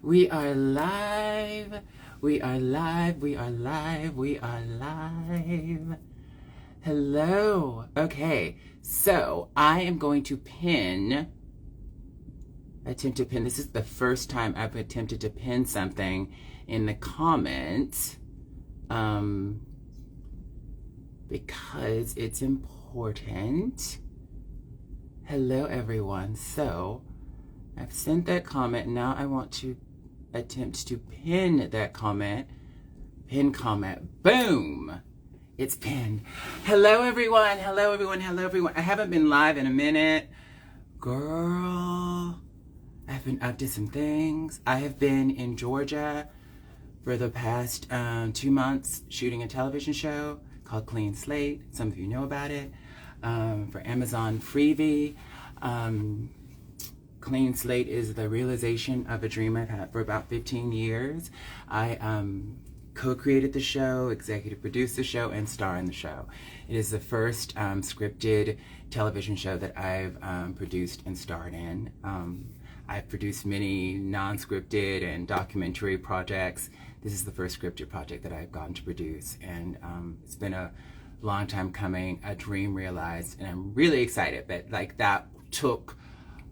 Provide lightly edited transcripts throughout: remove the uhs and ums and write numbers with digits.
We are live. We are live. We are live. We are live. Hello. Okay, so I am going to attempt to pin. This is the first time I've attempted to pin something in the comments because it's important. Hello, everyone. So I've sent that comment. Now I want to attempt to pin that comment. Pin comment. Boom. It's pinned. Hello, everyone. Hello, everyone. Hello, everyone. I haven't been live in a minute. Girl, I've been up to some things. I have been in Georgia for the past 2 months shooting a television show called Clean Slate. Some of you know about it. For Amazon Freebie. Clean Slate is the realization of a dream I've had for about 15 years. I co-created the show, executive produced the show, and star in the show. It is the first scripted television show that I've produced and starred in. I've produced many non-scripted and documentary projects. This is the first scripted project that I've gotten to produce, and it's been a long time coming, a dream realized, and I'm really excited. But like, that took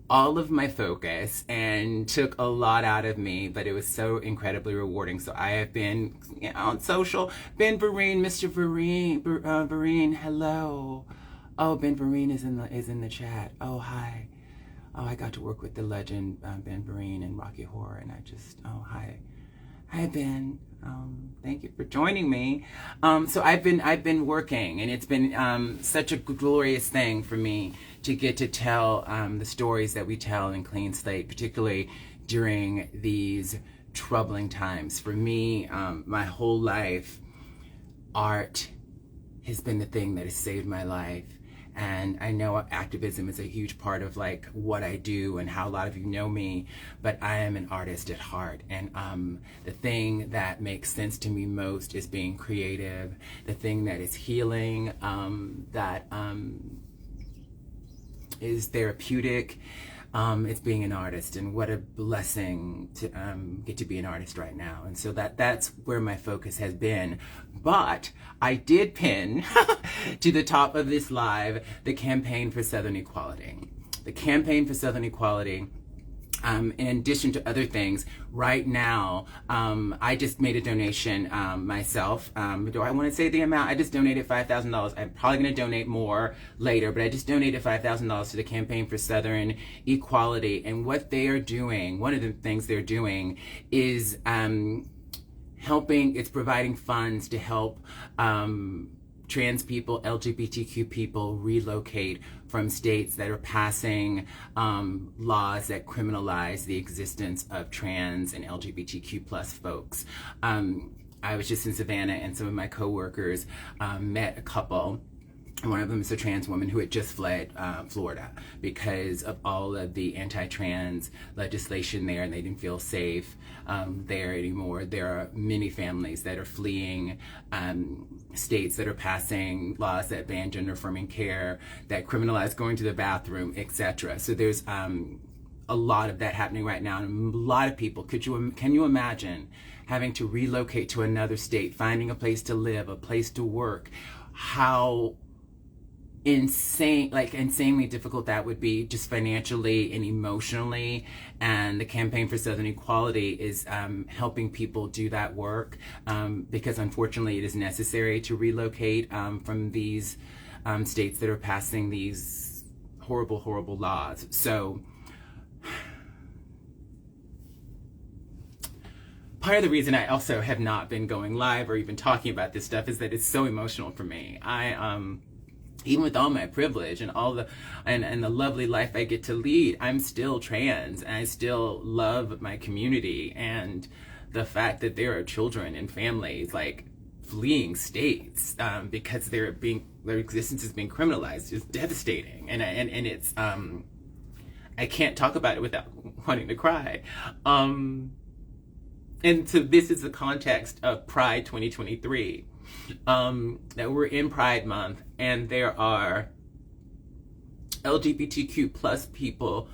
all of my focus and took a lot out of me, but it was so incredibly rewarding. So I have been on social. Ben Vereen, Mr. Vereen, hello. Oh, Ben Vereen is in the chat. Oh, hi. Oh, I got to work with the legend Ben Vereen in Rocky Horror, and hi. Hi, Ben. Thank you for joining me. So I've been working, and it's been such a glorious thing for me to get to tell the stories that we tell in Clean Slate, particularly during these troubling times. For me, my whole life, art has been the thing that has saved my life. And I know activism is a huge part of like what I do and how a lot of you know me, but I am an artist at heart. And the thing that makes sense to me most is being creative. The thing that is healing, that is therapeutic, it's being an artist. And what a blessing to get to be an artist right now. And so that's where my focus has been. But I did pin to the top of this live the campaign for Southern equality. The campaign for Southern equality. In addition to other things, right now, I just made a donation myself. Do I want to say the amount? I just donated $5,000. I'm probably going to donate more later, but I just donated $5,000 to the campaign for Southern equality. And what they are doing, one of the things they're doing is it's providing funds to help trans people, LGBTQ people relocate from states that are passing laws that criminalize the existence of trans and LGBTQ plus folks. I was just in Savannah, and some of my coworkers met a couple. One of them is a trans woman who had just fled Florida because of all of the anti-trans legislation there, and they didn't feel safe there anymore. There are many families that are fleeing states that are passing laws that ban gender-affirming care, that criminalize going to the bathroom, etc. So there's a lot of that happening right now, and a lot of people. Can you imagine having to relocate to another state, finding a place to live, a place to work? How insanely difficult that would be, just financially and emotionally. And the campaign for Southern equality is helping people do that work, because unfortunately it is necessary to relocate from these states that are passing these horrible laws. So part of the reason I also have not been going live or even talking about this stuff is that it's so emotional for me. Even with all my privilege and all the lovely life I get to lead, I'm still trans, and I still love my community. And the fact that there are children and families like fleeing states because their existence is being criminalized is devastating. And it's I can't talk about it without wanting to cry. And so this is the context of Pride 2023. That we're in Pride Month, and there are LGBTQ plus people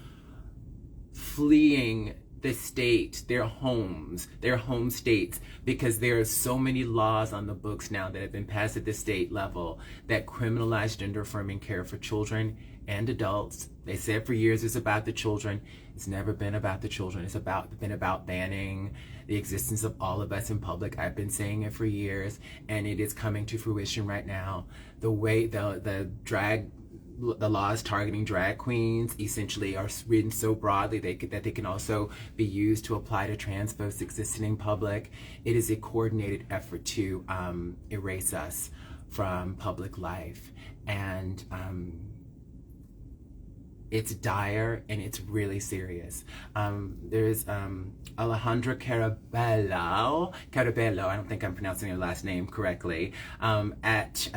fleeing the state, their homes, their home states, because there are so many laws on the books now that have been passed at the state level that criminalize gender affirming care for children and adults. They said for years it's about the children. It's never been about the children. It's been about banning the existence of all of us in public. I've been saying it for years, and it is coming to fruition right now. The way the laws targeting drag queens essentially are written so broadly that they can also be used to apply to trans folks existing in public. It is a coordinated effort to erase us from public life, and it's dire and it's really serious. There's Alejandra Carabello, I don't think I'm pronouncing her last name correctly, at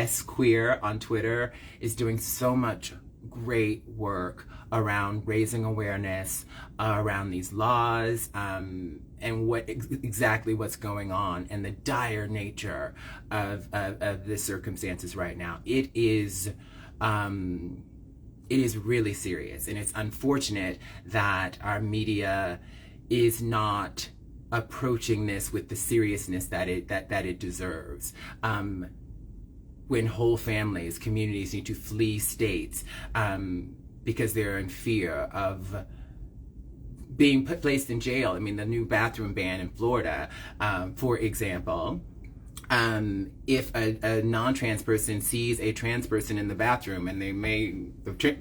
squeer on Twitter, is doing so much great work around raising awareness around these laws, and what exactly what's going on and the dire nature of the circumstances right now. It is really serious, and it's unfortunate that our media is not approaching this with the seriousness that it deserves. When whole families, communities need to flee states because they're in fear of being placed in jail. I mean, the new bathroom ban in Florida, for example. If a non-trans person sees a trans person in the bathroom, and the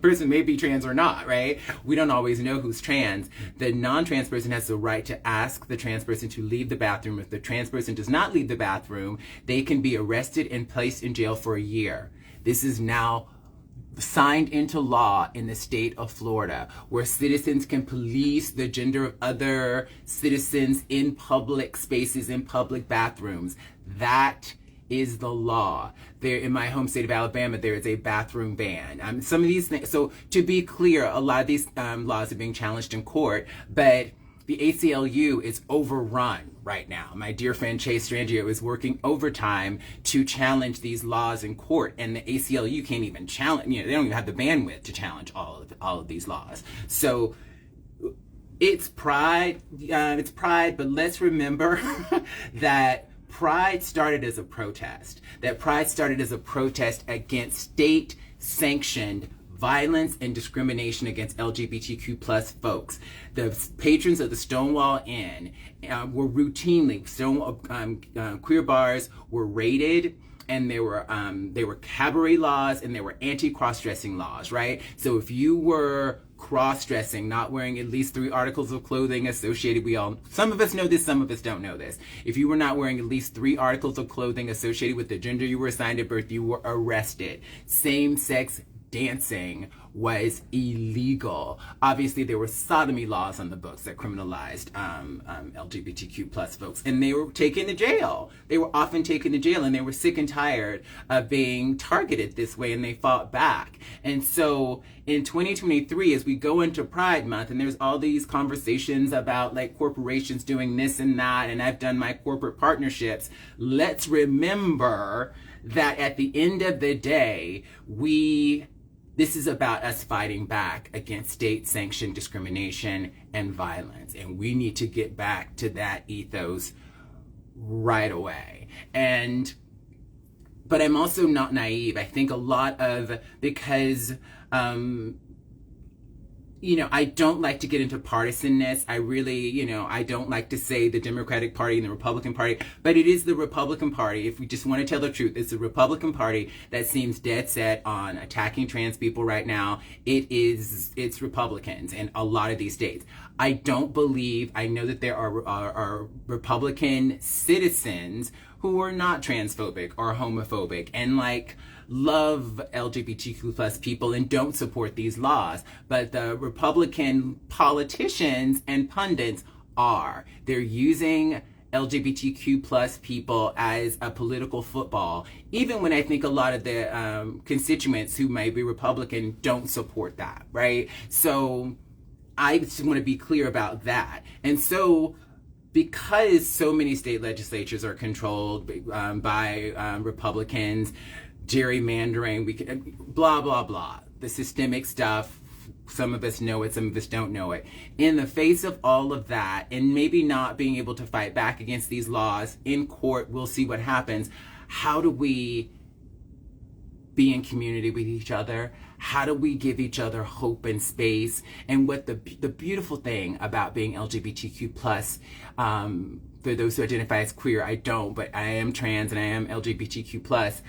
person may be trans or not, right? We don't always know who's trans. The non-trans person has the right to ask the trans person to leave the bathroom. If the trans person does not leave the bathroom, they can be arrested and placed in jail for a year. This is now signed into law in the state of Florida, where citizens can police the gender of other citizens in public spaces, in public bathrooms. That is the law. There, in my home state of Alabama, there is a bathroom ban. Some of these things, so to be clear, a lot of these laws are being challenged in court, but the ACLU is overrun right now. My dear friend Chase Strangio is working overtime to challenge these laws in court, and the ACLU can't even challenge, they don't even have the bandwidth to challenge all of these laws. So it's pride, but let's remember that Pride started as a protest. Against state-sanctioned violence and discrimination against LGBTQ plus folks. The patrons of the Stonewall Inn were routinely, queer bars were raided, and there were cabaret laws, and there were anti-cross-dressing laws, right? So if you were cross-dressing, not wearing at least 3 articles of clothing associated, some of us know this, some of us don't know this. If you were not wearing at least 3 articles of clothing associated with the gender you were assigned at birth, you were arrested. Same-sex dancing was illegal. Obviously, there were sodomy laws on the books that criminalized LGBTQ plus folks, and they were taken to jail. They were often taken to jail, and they were sick and tired of being targeted this way, and they fought back. And so in 2023, as we go into Pride Month, and there's all these conversations about like corporations doing this and that, and I've done my corporate partnerships, let's remember that at the end of the day, this is about us fighting back against state-sanctioned discrimination and violence. And we need to get back to that ethos right away. But I'm also not naive. I think because I don't like to get into partisanness. I really, I don't like to say the Democratic Party and the Republican Party, but it is the Republican Party. If we just want to tell the truth, it's the Republican Party that seems dead set on attacking trans people right now. It's Republicans in a lot of these states. I know that there are Republican citizens who are not transphobic or homophobic and love LGBTQ plus people and don't support these laws. But the Republican politicians and pundits are. They're using LGBTQ plus people as a political football, even when I think a lot of the constituents who might be Republican don't support that, right? So I just want to be clear about that. And so because so many state legislatures are controlled by Republicans, gerrymandering, blah, blah, blah, the systemic stuff, Some of us know it, some of us don't know it. In the face of all of that, and maybe not being able to fight back against these laws in court, we'll see what happens. How do we be in community with each other? How do we give each other hope and space? And what the beautiful thing about being LGBTQ plus, for those who identify as queer, I don't, but I am trans and I am LGBTQ plus,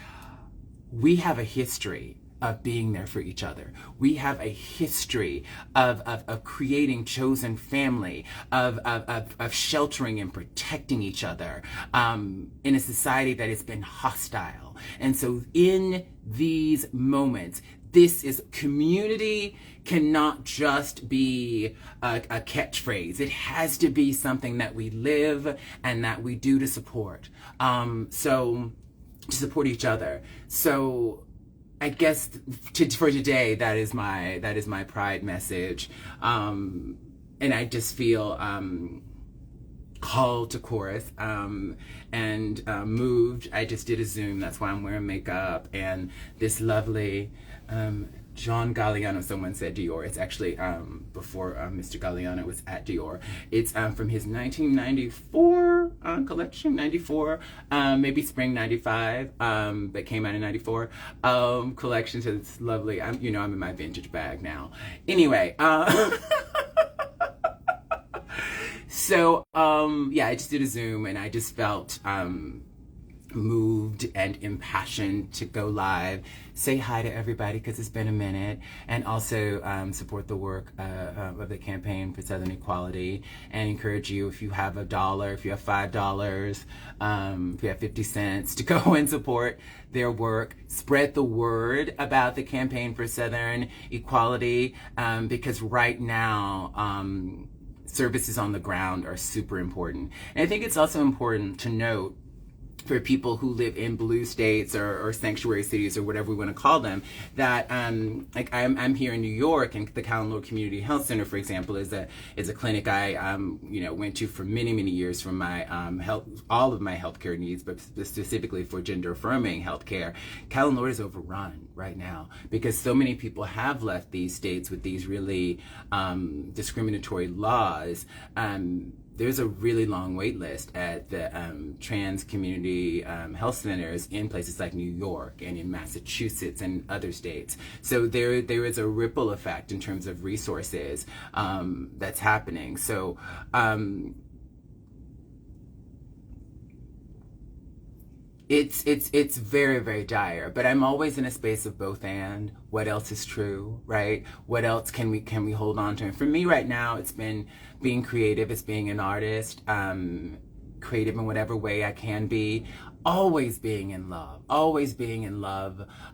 we have a history of being there for each other. We have a history of creating chosen family, of sheltering and protecting each other in a society that has been hostile. And so in these moments, this is community cannot just be a catchphrase. It has to be something that we live and that we do to support. So to support each other. So I guess for today, that is my pride message, and I just feel called to chorus and moved. I just did a Zoom. That's why I'm wearing makeup, and this lovely John Galliano, someone said Dior. It's actually before Mr. Galliano was at Dior. It's from his 1994 collection, 94, maybe spring 95, that came out in 94 collection. So it's lovely. I'm in my vintage bag now. Anyway, so yeah, I just did a Zoom and I just felt moved and impassioned to go live, say hi to everybody because it's been a minute, and also support the work of the Campaign for Southern Equality, and encourage you, if you have $1, if you have $5, if you have 50 cents, to go and support their work. Spread the word about the Campaign for Southern Equality, because right now services on the ground are super important. And I think it's also important to note, for people who live in blue states or sanctuary cities or whatever we want to call them, that like I'm here in New York, and the Callan-Lorde Community Health Center, for example, is a clinic I went to for many years for my all of my healthcare needs, but specifically for gender affirming healthcare. Callan-Lorde is overrun right now because so many people have left these states with these really discriminatory laws. There's a really long wait list at the trans community health centers in places like New York and in Massachusetts and other states. So there is a ripple effect in terms of resources that's happening. So it's very dire, but I'm always in a space of both and. What else is true, right? What else can we hold on to? And for me right now, it's been being creative. It's being an artist, creative in whatever way I can be. Always being in love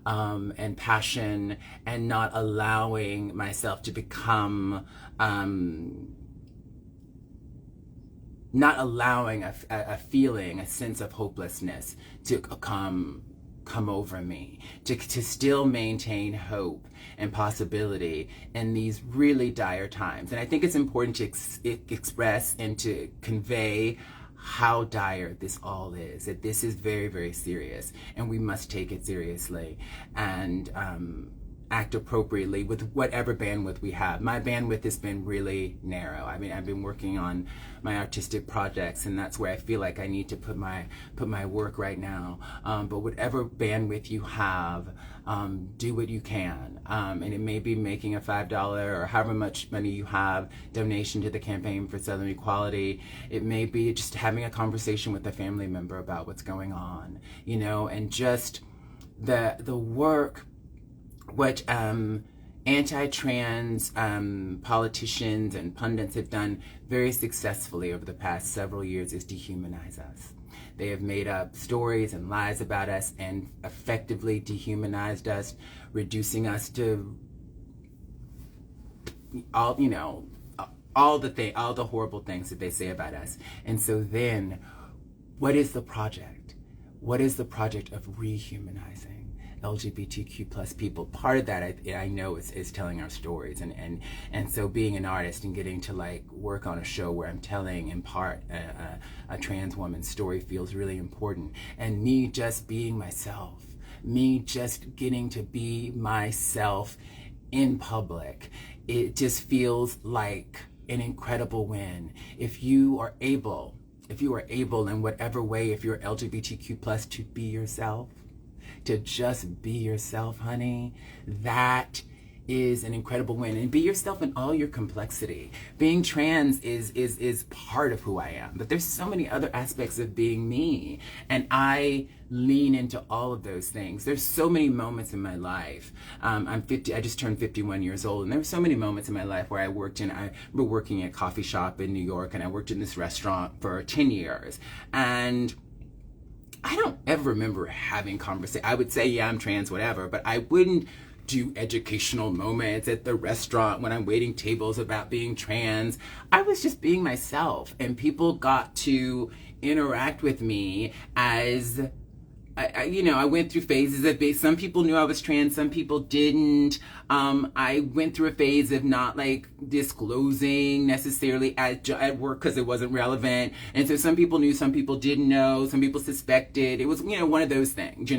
and passion, and not allowing myself to become not allowing a feeling, a sense of hopelessness to come over me, to still maintain hope and possibility in these really dire times. And I think it's important to express and to convey how dire this all is, that this is very serious, and we must take it seriously and act appropriately with whatever bandwidth we have. My bandwidth has been really narrow. I mean, I've been working on my artistic projects, and that's where I feel like I need to put my work right now. But whatever bandwidth you have, do what you can. And it may be making a $5 or however much money you have donation to the Campaign for Southern Equality. It may be just having a conversation with a family member about what's going on, and just the work what anti-trans politicians and pundits have done very successfully over the past several years is dehumanize us. They have made up stories and lies about us and effectively dehumanized us, reducing us to all the horrible things that they say about us. And so then, what is the project? What is the project of rehumanizing LGBTQ plus people? Part of that I know is telling our stories, and so being an artist and getting to work on a show where I'm telling in part a trans woman's story feels really important. And me just being myself, me just getting to be myself in public it just feels like an incredible win. If you are able in whatever way, if you're LGBTQ plus, to be yourself, to just be yourself, honey, that is an incredible win. And be yourself in all your complexity. Being trans is part of who I am, but there's so many other aspects of being me, and I lean into all of those things. There's so many moments in my life. I'm 50. I just turned 51 years old, and there were so many moments in my life where I remember working at a coffee shop in New York, and I worked in this restaurant for 10 years, and I don't ever remember having conversation. I would say, yeah, I'm trans, whatever, but I wouldn't do educational moments at the restaurant when I'm waiting tables about being trans. I was just being myself, and people got to interact with me as I went through phases of some people knew I was trans, some people didn't. I went through a phase of not like disclosing necessarily at work because it wasn't relevant. And so some people knew, some people didn't know, some people suspected. It was, one of those things,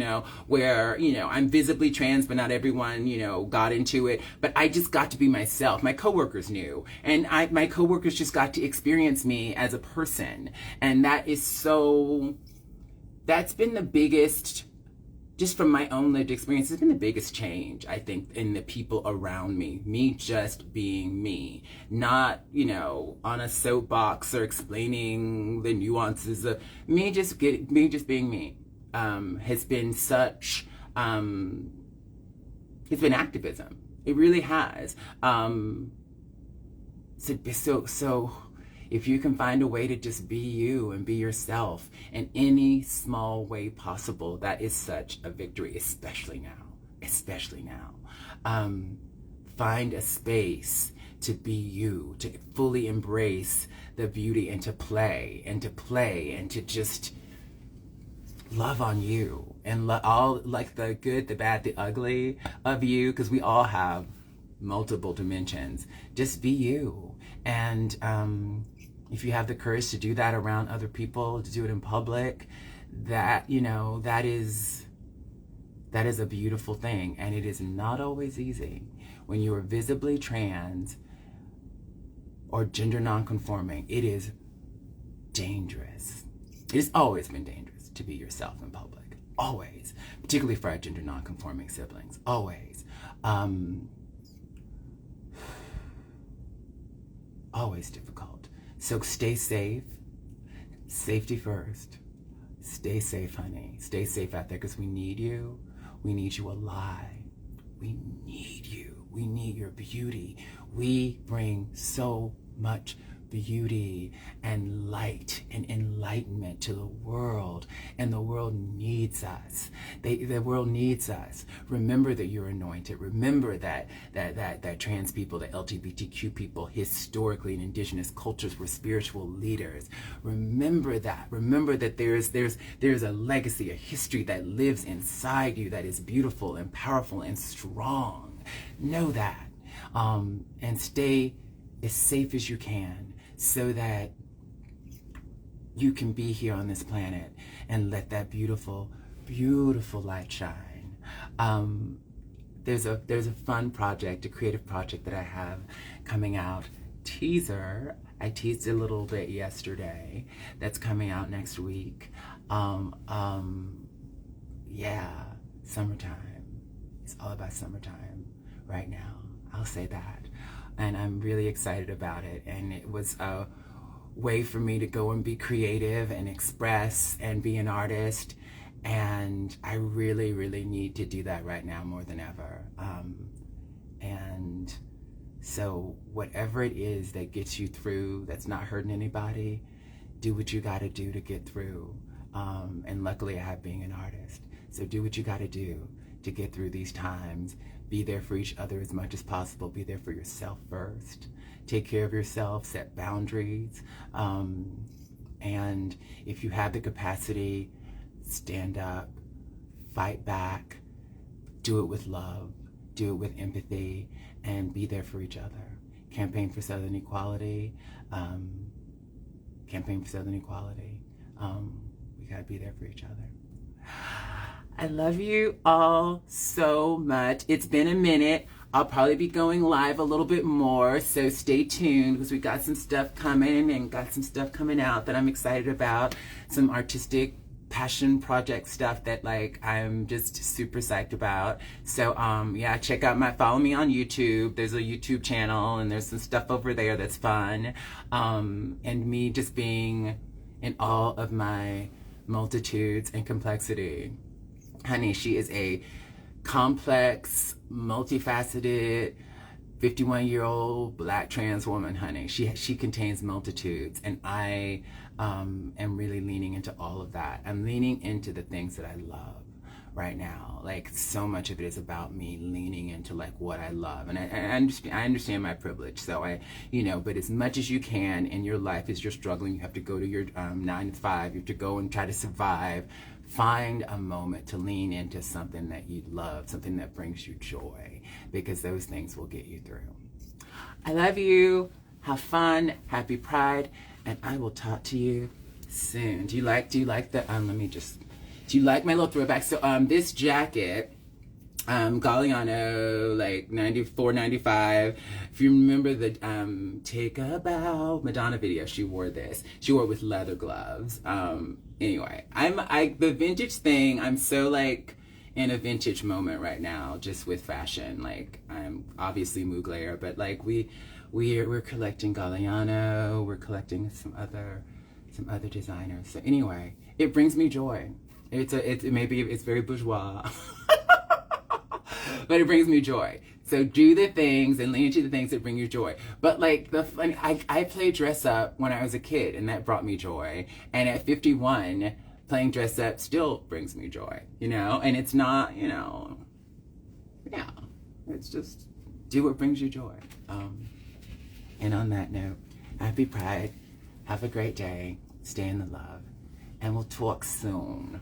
where, I'm visibly trans, but not everyone, got into it. But I just got to be myself. My coworkers knew. And my coworkers just got to experience me as a person. And that's been the biggest, just from my own lived experience, it's been the biggest change, I think, in the people around me. Me just being me. Not, on a soapbox or explaining the nuances of me just being me. Has been such, it's been activism. It really has. So if you can find a way to just be you and be yourself in any small way possible, that is such a victory, especially now. Find a space to be you, to fully embrace the beauty, and to play and to just love on you, and all, like, the good, the bad, the ugly of you, because we all have multiple dimensions. Just be you. And if you have the courage to do that around other people, to do it in public, that is a beautiful thing. And it is not always easy when you are visibly trans or gender nonconforming. It is dangerous. It has always been dangerous to be yourself in public. Always. Particularly for our gender nonconforming siblings. Always. Always difficult. So stay safe. Safety first. Stay safe, honey. Stay safe out there, because we need you. We need you alive. We need you. We need your beauty. We bring so much beauty and light and enlightenment to the world, and the world needs us. The world needs us. Remember that you're anointed. Remember that trans people, the LGBTQ people, historically in indigenous cultures were spiritual leaders. Remember that. Remember that there's a legacy, a history that lives inside you that is beautiful and powerful and strong. Know that, and stay as safe as you can, so that you can be here on this planet and let that beautiful, beautiful light shine. There's a fun project, a creative project that I have coming out. Teaser. I teased a little bit yesterday. That's coming out next week. Yeah, summertime. It's all about summertime right now. I'll say that. And I'm really excited about it. And it was a way for me to go and be creative and express and be an artist. And I really, really need to do that right now more than ever. And so whatever it is that gets you through, that's not hurting anybody, do what you gotta do to get through. And luckily I have being an artist. So do what you gotta do to get through these times. Be there for each other as much as possible. Be there for yourself first. Take care of yourself, set boundaries. And if you have the capacity, stand up, fight back, do it with love, do it with empathy, and be there for each other. Campaign for Southern Equality. Campaign for Southern Equality. We gotta be there for each other. I love you all so much. It's been a minute. I'll probably be going live a little bit more, so stay tuned because we got some stuff coming and got some stuff coming out that I'm excited about. Some artistic passion project stuff that like I'm just super psyched about. So yeah, follow me on YouTube. There's a YouTube channel and there's some stuff over there that's fun. And me just being in all of my multitudes and complexity. Honey, she is a complex, multifaceted 51-year-old black trans woman, honey. She contains multitudes, and I am really leaning into all of that. I'm leaning into the things that I love right now. Like, so much of it is about me leaning into like what I love, and I understand my privilege. So but as much as you can in your life, as you're struggling, you have to go to your 9 to 5. You have to go and try to survive. Find a moment to lean into something that you love, something that brings you joy, because those things will get you through. I love you. Have fun. Happy Pride. And I will talk to you soon. Do you like the, do you like my little throwback? So this jacket, Galliano, like $94.95. If you remember the Take a Bow Madonna video, she wore this. She wore it with leather gloves. Anyway, the vintage thing, I'm so like in a vintage moment right now, just with fashion. Like, I'm obviously Mugler, but like we're collecting Galliano, we're collecting some other designers. So anyway, it brings me joy. Maybe it's very bourgeois. But it brings me joy. So do the things and lean into the things that bring you joy. But like I played dress up when I was a kid, and that brought me joy. And at 51, playing dress up still brings me joy, And it's not, it's just do what brings you joy. And on that note, happy Pride. Have a great day. Stay in the love. And we'll talk soon.